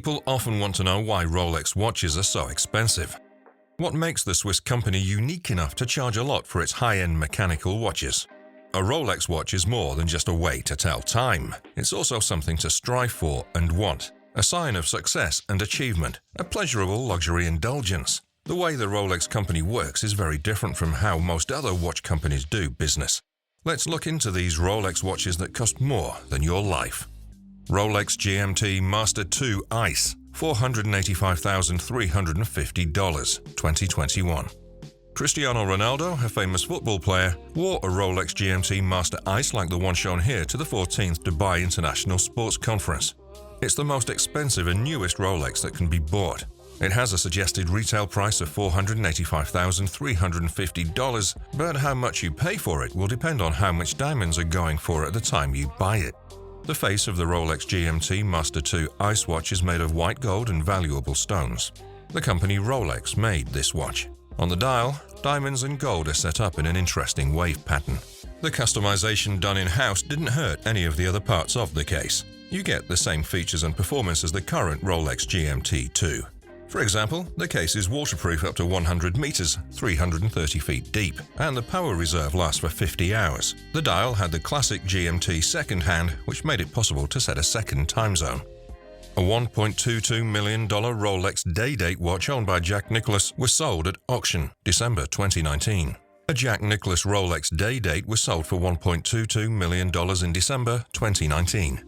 People often want to know why Rolex watches are so expensive. What makes the Swiss company unique enough to charge a lot for its high-end mechanical watches? A Rolex watch is more than just a way to tell time. It's also something to strive for and want, a sign of success and achievement, a pleasurable luxury indulgence. The way the Rolex company works is very different from how most other watch companies do business. Let's look into these Rolex watches that cost more than your life. Rolex GMT Master 2 Ice, $485,350, 2021. Cristiano Ronaldo, a famous football player, wore a Rolex GMT Master Ice like the one shown here to the 14th Dubai International Sports Conference. It's the most expensive and newest Rolex that can be bought. It has a suggested retail price of $485,350, but how much you pay for it will depend on how much diamonds are going for at the time you buy it. The face of the Rolex GMT Master 2 Ice watch is made of white gold and valuable stones. The company Rolex made this watch. On the dial, diamonds and gold are set up in an interesting wave pattern. The customization done in-house didn't hurt any of the other parts of the case. You get the same features and performance as the current Rolex GMT 2. For example, the case is waterproof up to 100 meters, 330 feet deep, and the power reserve lasts for 50 hours. The dial had the classic GMT second hand, which made it possible to set a second time zone. A $1.22 million Rolex Day-Date watch owned by Jack Nicklaus was sold at auction, December 2019. A Jack Nicklaus Rolex Day-Date was sold for $1.22 million in December 2019.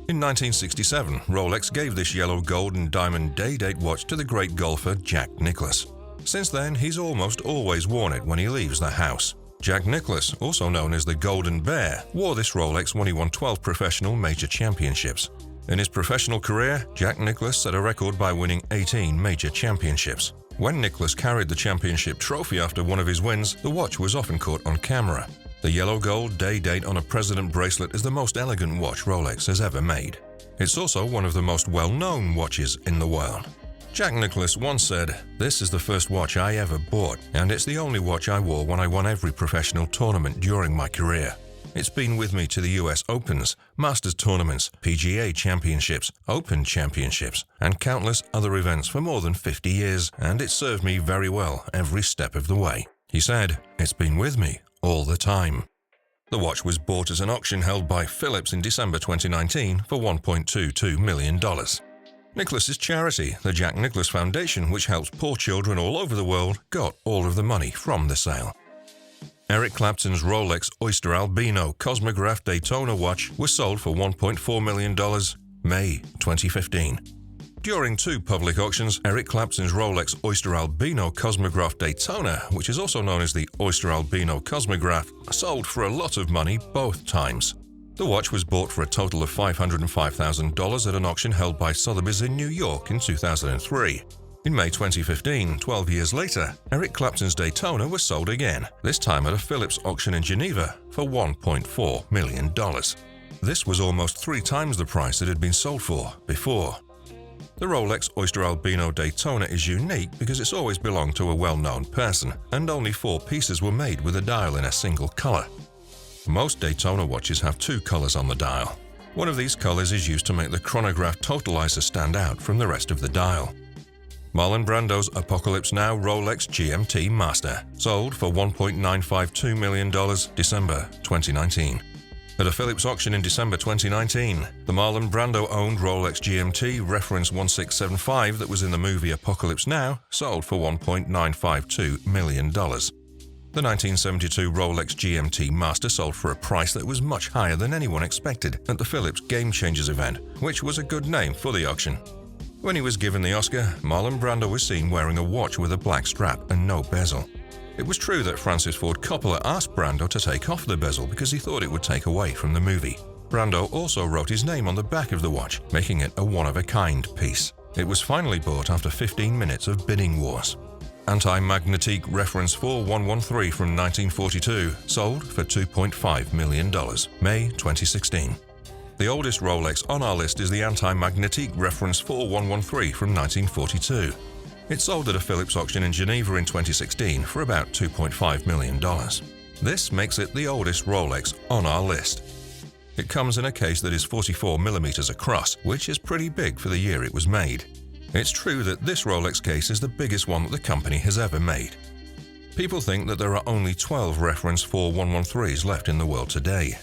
In 1967, Rolex gave this yellow, gold and diamond Day-Date watch to the great golfer Jack Nicklaus. Since then, he's almost always worn it when he leaves the house. Jack Nicklaus, also known as the Golden Bear, wore this Rolex when he won 12 professional major championships. In his professional career, Jack Nicklaus set a record by winning 18 major championships. When Nicklaus carried the championship trophy after one of his wins, the watch was often caught on camera. The yellow gold Day-Date on a president bracelet is the most elegant watch Rolex has ever made. It's also one of the most well-known watches in the world. Jack Nicklaus once said, "This is the first watch I ever bought, and it's the only watch I wore when I won every professional tournament during my career. It's been with me to the US Opens, Masters tournaments, PGA championships, Open championships, and countless other events for more than 50 years, and it served me very well every step of the way." He said, "It's been with me all the time." The watch was bought at an auction held by Philips in December 2019 for $1.22 million. Nicklaus's charity, the Jack Nicklaus Foundation, which helps poor children all over the world, got all of the money from the sale. Eric Clapton's Rolex Oyster Albino Cosmograph Daytona watch was sold for $1.4 million, May 2015. During two public auctions, Eric Clapton's Rolex Oyster Albino Cosmograph Daytona, which is also known as the Oyster Albino Cosmograph, sold for a lot of money both times. The watch was bought for a total of $505,000 at an auction held by Sotheby's in New York in 2003. In May 2015, 12 years later, Eric Clapton's Daytona was sold again, this time at a Philips auction in Geneva for $1.4 million. This was almost 3 times the price it had been sold for before. The Rolex Oyster Albino Daytona is unique because it's always belonged to a well-known person, and only 4 pieces were made with a dial in a single color. Most Daytona watches have 2 colors on the dial. One of these colors is used to make the chronograph totalizer stand out from the rest of the dial. Marlon Brando's Apocalypse Now Rolex GMT Master sold for $1.952 million, December 2019. At a Philips auction in December 2019, the Marlon Brando-owned Rolex GMT reference 1675 that was in the movie Apocalypse Now sold for $1.952 million. The 1972 Rolex GMT Master sold for a price that was much higher than anyone expected at the Philips Game Changers event, which was a good name for the auction. When he was given the Oscar, Marlon Brando was seen wearing a watch with a black strap and no bezel. It was true that Francis Ford Coppola asked Brando to take off the bezel because he thought it would take away from the movie. Brando also wrote his name on the back of the watch, making it a one-of-a-kind piece. It was finally bought after 15 minutes of bidding wars. Anti-Magnetique Reference 4113 from 1942 sold for $2.5 million, May 2016. The oldest Rolex on our list is the Anti-Magnetique Reference 4113 from 1942. It sold at a Philips auction in Geneva in 2016 for about $2.5 million. This makes it the oldest Rolex on our list. It comes in a case that is 44 mm across, which is pretty big for the year it was made. It's true that this Rolex case is the biggest one that the company has ever made. People think that there are only 12 reference 4113s left in the world today.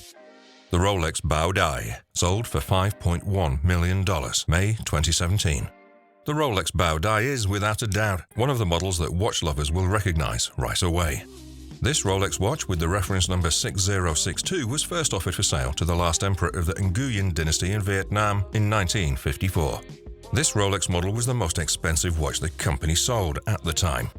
The Rolex Bao Dai sold for $5.1 million, May 2017. The Rolex Bao Dai is, without a doubt, one of the models that watch lovers will recognize right away. This Rolex watch with the reference number 6062 was first offered for sale to the last emperor of the Nguyen dynasty in Vietnam in 1954. This Rolex model was the most expensive watch the company sold at the time.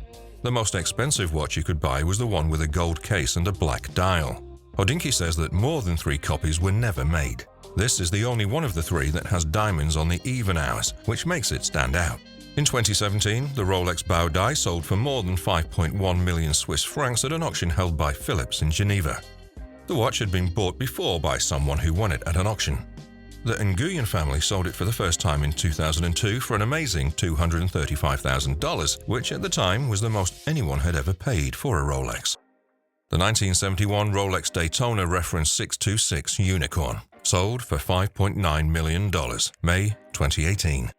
The most expensive watch you could buy was the one with a gold case and a black dial. Hodinkee says that more than 3 copies were never made. This is the only one of the 3 that has diamonds on the even hours, which makes it stand out. In 2017, the Rolex Bao Dai sold for more than 5.1 million Swiss francs at an auction held by Philips in Geneva. The watch had been bought before by someone who won it at an auction. The Nguyen family sold it for the first time in 2002 for an amazing $235,000, which at the time was the most anyone had ever paid for a Rolex. The 1971 Rolex Daytona reference 626 Unicorn sold for $5.9 million, May 2018.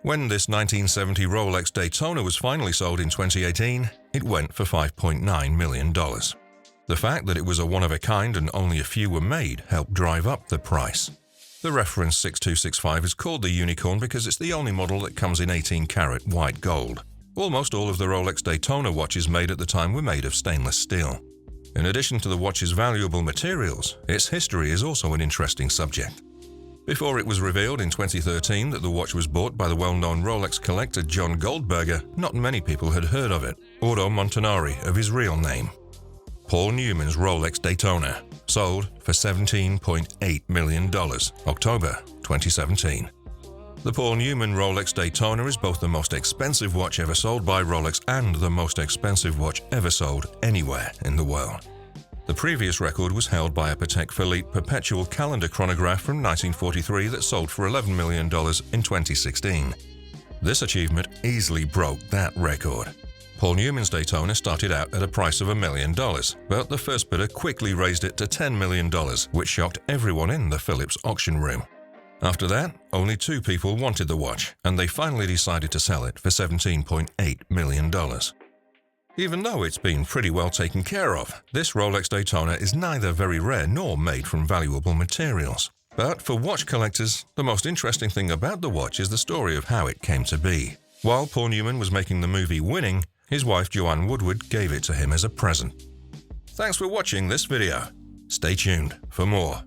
When this 1970 Rolex Daytona was finally sold in 2018, it went for $5.9 million. The fact that it was a one-of-a-kind and only a few were made helped drive up the price. The reference 6265 is called the Unicorn because it's the only model that comes in 18-karat white gold. Almost all of the Rolex Daytona watches made at the time were made of stainless steel. In addition to the watch's valuable materials, its history is also an interesting subject. Before it was revealed in 2013 that the watch was bought by the well-known Rolex collector John Goldberger, not many people had heard of it, Ordo Montanari of his real name. Paul Newman's Rolex Daytona sold for $17.8 million, October 2017. The Paul Newman Rolex Daytona is both the most expensive watch ever sold by Rolex and the most expensive watch ever sold anywhere in the world. The previous record was held by a Patek Philippe perpetual calendar chronograph from 1943 that sold for $11 million in 2016. This achievement easily broke that record. Paul Newman's Daytona started out at a price of $1 million, but the first bidder quickly raised it to $10 million, which shocked everyone in the Philips auction room. After that, only 2 people wanted the watch, and they finally decided to sell it for $17.8 million. Even though it's been pretty well taken care of, this Rolex Daytona is neither very rare nor made from valuable materials. But for watch collectors, the most interesting thing about the watch is the story of how it came to be. While Paul Newman was making the movie Winning, his wife Joanne Woodward gave it to him as a present. Thanks for watching this video. Stay tuned for more.